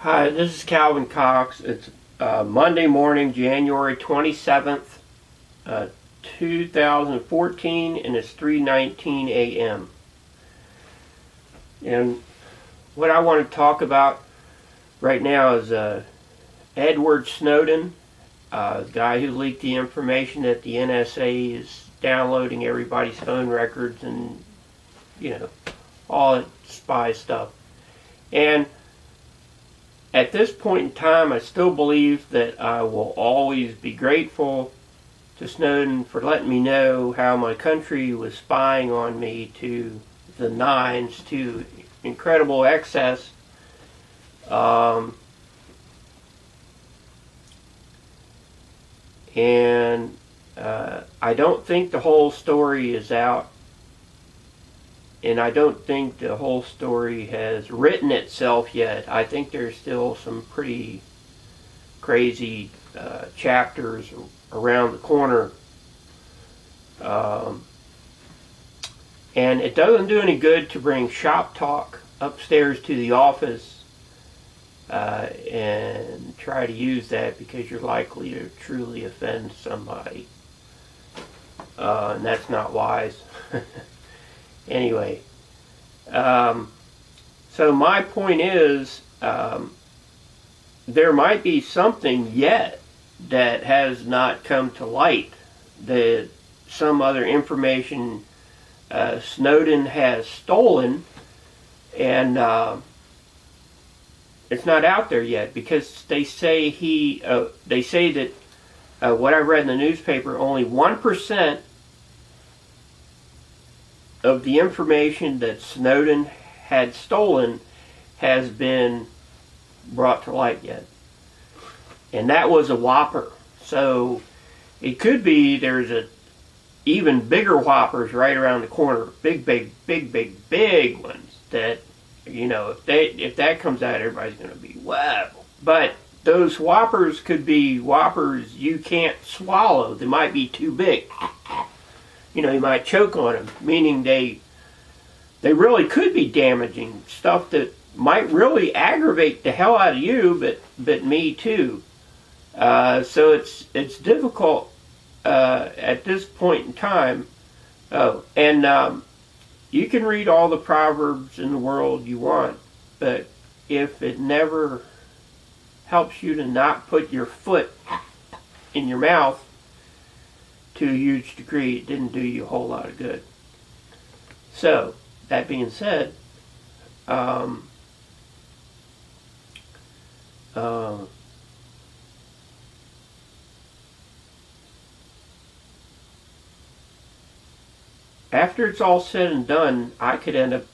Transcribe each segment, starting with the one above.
Hi, this is Calvin Cox. It's Monday morning, January 27th, 2014, and it's 3:19 a.m. And what I want to talk about right now is Edward Snowden, the guy who leaked the information that the NSA is downloading everybody's phone records and, all that spy stuff. And at this point in time, I still believe that I will always be grateful to Snowden for letting me know how my country was spying on me to the nines, to incredible excess. And I don't think the whole story is out. And I don't think the whole story has written itself yet. I think there's still some pretty crazy chapters around the corner. And it doesn't do any good to bring shop talk upstairs to the office and try to use that, because you're likely to truly offend somebody. And that's not wise. Anyway, so my point is, there might be something yet that has not come to light, that some other information Snowden has stolen, and it's not out there yet, because they say that what I read in the newspaper, only 1% of the information that Snowden had stolen has been brought to light yet. And that was a whopper. So it could be there's a even bigger whoppers right around the corner. Big ones that, if that comes out, everybody's going to be, wow. But those whoppers could be whoppers you can't swallow. They might be too big. You might choke on them, meaning they really could be damaging stuff that might really aggravate the hell out of you, but me too. So it's difficult at this point in time. Oh, and you can read all the proverbs in the world you want, but if it never helps you to not put your foot in your mouth to a huge degree, it didn't do you a whole lot of good. So, that being said, after it's all said and done, I could end up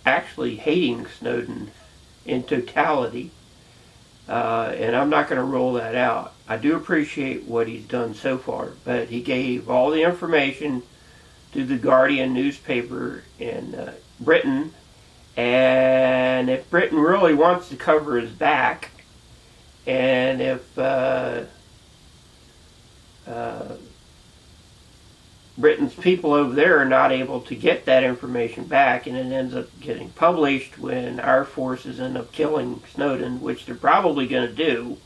actually hating Snowden in totality. And I'm not going to rule that out. I do appreciate what he's done so far, but he gave all the information to the Guardian newspaper in Britain, and if Britain really wants to cover his back, and if Britain's people over there are not able to get that information back, and it ends up getting published when our forces end up killing Snowden, which they're probably going to do,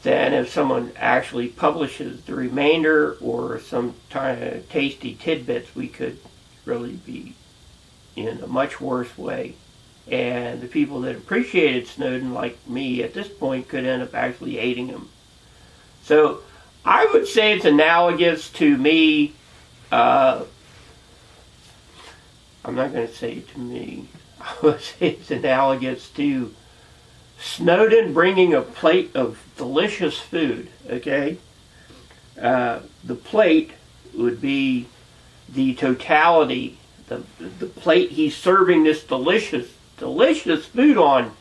then if someone actually publishes the remainder or some tasty tidbits, we could really be in a much worse way. And the people that appreciated Snowden, like me at this point, could end up actually hating him. So I would say it's analogous to me, I'm not going to say to me, I would say it's analogous to Snowden bringing a plate of delicious food, okay? The plate would be the totality, the plate he's serving this delicious food on.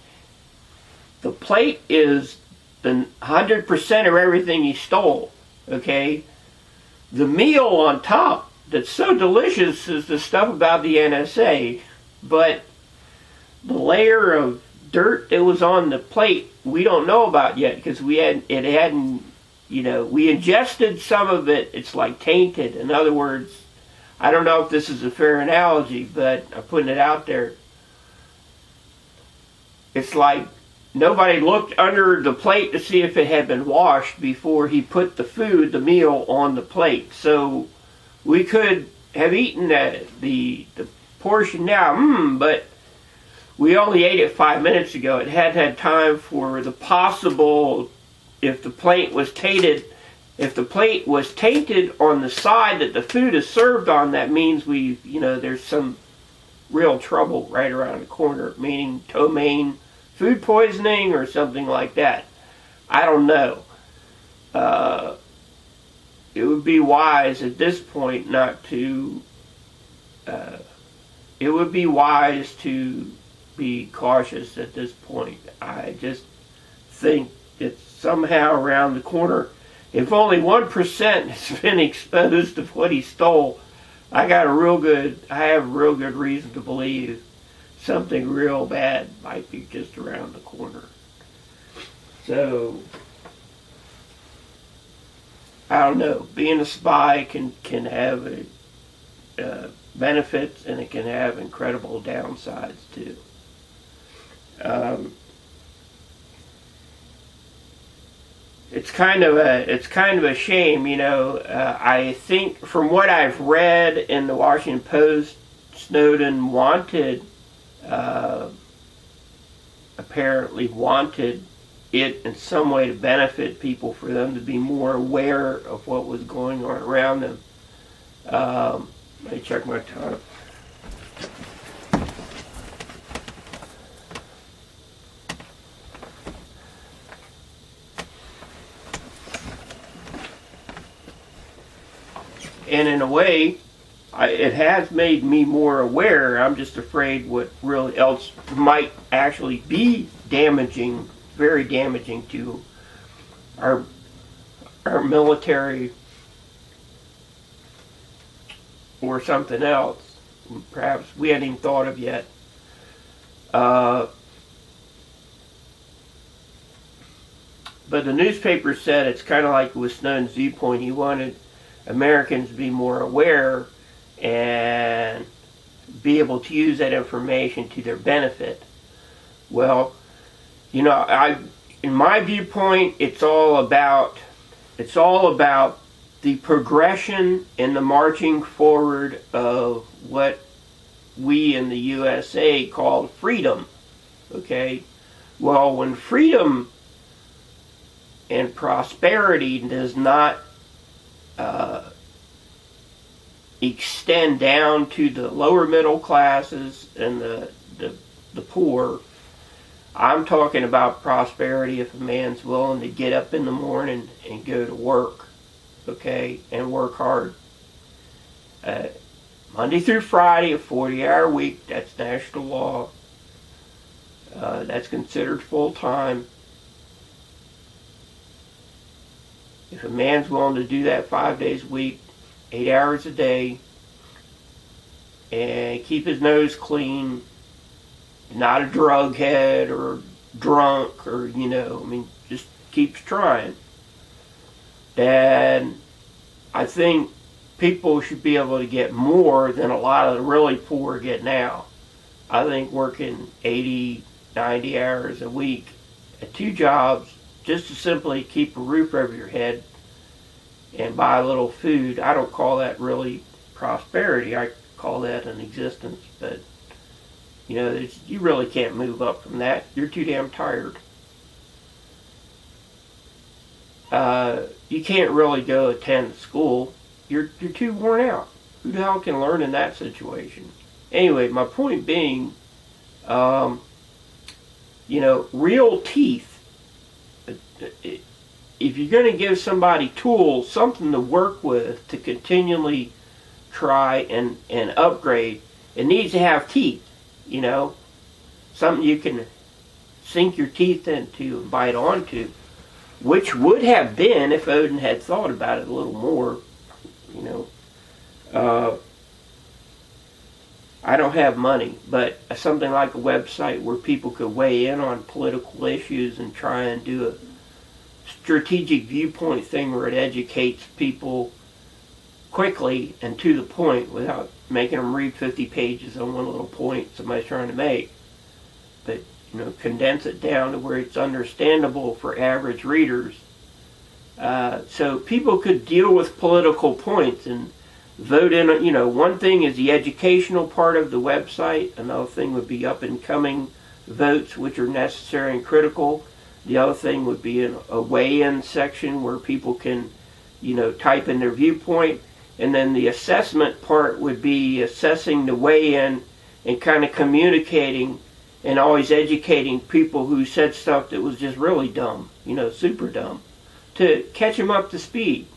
The plate is the 100% of everything he stole, okay? The meal on top that's so delicious is the stuff about the NSA, but the layer of dirt that was on the plate we don't know about yet, because we ingested some of it. It's like tainted. In other words, I don't know if this is a fair analogy, but I'm putting it out there. it's like nobody looked under the plate to see if it had been washed before he put the meal on the plate. So we could have eaten the portion now, but we only ate it 5 minutes ago. It had had time for the possible, if the plate was tainted on the side that the food is served on, that means there's some real trouble right around the corner, meaning ptomaine food poisoning or something like that. I don't know. It would be wise at this point not to, it would be wise to be cautious at this point. I just think it's somehow around the corner. If only 1% has been exposed of what he stole, I have a real good reason to believe something real bad might be just around the corner. So, I don't know. Being a spy can have benefits, and it can have incredible downsides too. It's kind of a shame, I think from what I've read in the Washington Post, Snowden apparently wanted it in some way to benefit people, for them to be more aware of what was going on around them. Let me check my time. And in a way, it has made me more aware. I'm just afraid what really else might actually be damaging, very damaging to our military or something else. Perhaps we hadn't even thought of yet. But the newspaper said it's kind of like with Snowden's viewpoint. He wanted Americans to be more aware and be able to use that information to their benefit. Well, in my viewpoint, it's all about the progression and the marching forward of what we in the USA call freedom. Okay? Well, when freedom and prosperity does not extend down to the lower middle classes and the poor, I'm talking about prosperity if a man's willing to get up in the morning and go to work, okay, and work hard. Monday through Friday, a 40-hour week, that's national law. That's considered full-time. If a man's willing to do that 5 days a week, 8 hours a day, and keep his nose clean, not a drug head or drunk or, just keeps trying, then I think people should be able to get more than a lot of the really poor get now. I think working 80, 90 hours a week at 2 jobs just to simply keep a roof over your head and buy a little food, I don't call that really prosperity. I call that an existence. But you really can't move up from that. You're too damn tired. You can't really go attend school. You're too worn out. Who the hell can learn in that situation? Anyway, my point being, real teeth. If you're going to give somebody tools, something to work with to continually try and upgrade, it needs to have teeth, something you can sink your teeth into and bite onto, which would have been if Odin had thought about it a little more, I don't have money, but something like a website where people could weigh in on political issues and try and do a strategic viewpoint thing where it educates people quickly and to the point without making them read 50 pages on one little point somebody's trying to make. But, condense it down to where it's understandable for average readers. So people could deal with political points and vote in. One thing is the educational part of the website. Another thing would be up and coming votes, which are necessary and critical. The other thing would be a weigh-in section where people can, type in their viewpoint. And then the assessment part would be assessing the weigh-in and kind of communicating and always educating people who said stuff that was just really dumb, super dumb, to catch them up to speed.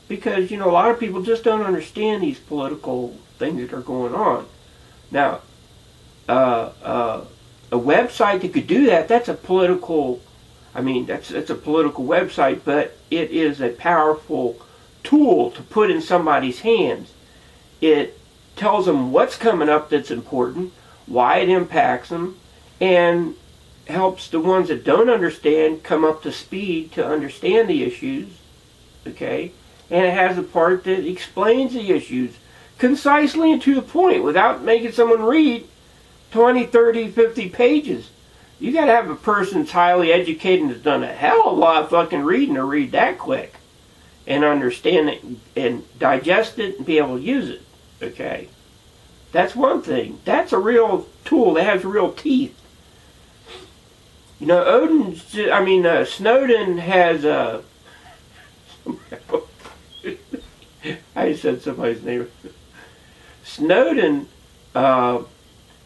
Because, a lot of people just don't understand these political things that are going on. Now, a website that could do that, that's a political website, but it is a powerful tool to put in somebody's hands. It tells them what's coming up that's important, why it impacts them, and helps the ones that don't understand come up to speed to understand the issues, okay? And it has a part that explains the issues concisely and to the point without making someone read 20, 30, 50 pages. You got to have a person that's highly educated and has done a hell of a lot of fucking reading to read that quick and understand it and digest it and be able to use it, okay? That's one thing. That's a real tool that has real teeth. Snowden has I said somebody's name. Snowden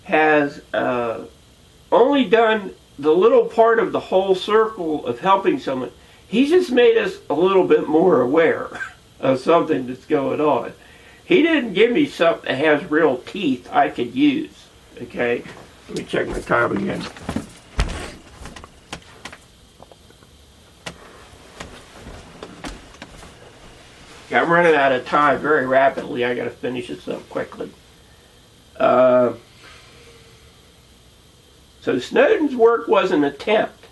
has only done the little part of the whole circle of helping someone. He's just made us a little bit more aware of something that's going on. He didn't give me something that has real teeth I could use. Okay? Let me check my time again. I'm running out of time very rapidly. I got to finish this up quickly. So Snowden's work was an attempt.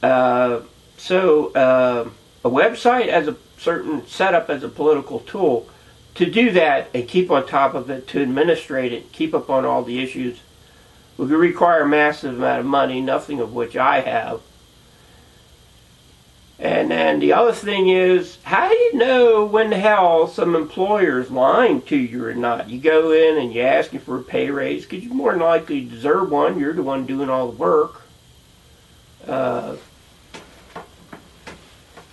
A website as a certain setup as a political tool, to do that and keep on top of it, to administrate it, keep up on all the issues, would require a massive amount of money, nothing of which I have. And then the other thing is, how do you know when the hell some employer's lying to you or not? You go in and you're asking for a pay raise because you more than likely deserve one. You're the one doing all the work.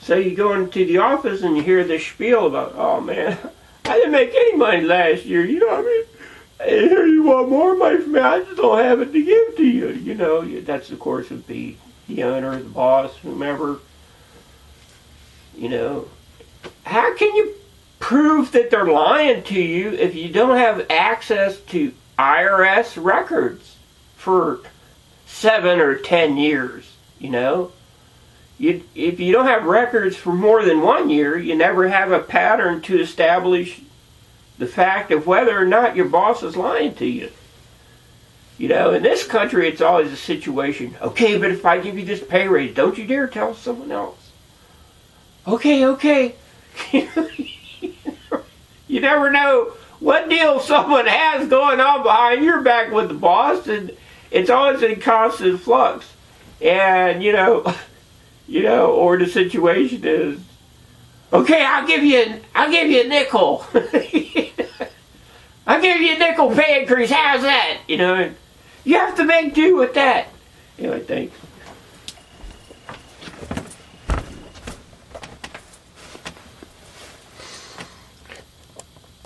So you go into the office and you hear this spiel about, oh man, I didn't make any money last year. You know what I mean? And here you want more money from me. I just don't have it to give to you. That's of course would be the owner, the boss, whomever. How can you prove that they're lying to you if you don't have access to IRS records for 7 or 10 years? If you don't have records for more than 1 year, you never have a pattern to establish the fact of whether or not your boss is lying to you. In this country, it's always a situation, okay, but if I give you this pay raise, don't you dare tell someone else. Okay. You never know what deal someone has going on behind your back with the boss, and it's always in constant flux. And, or the situation is, okay, I'll give you a nickel. I'll give you a nickel pay increase. How's that? You have to make do with that. Anyway, thanks.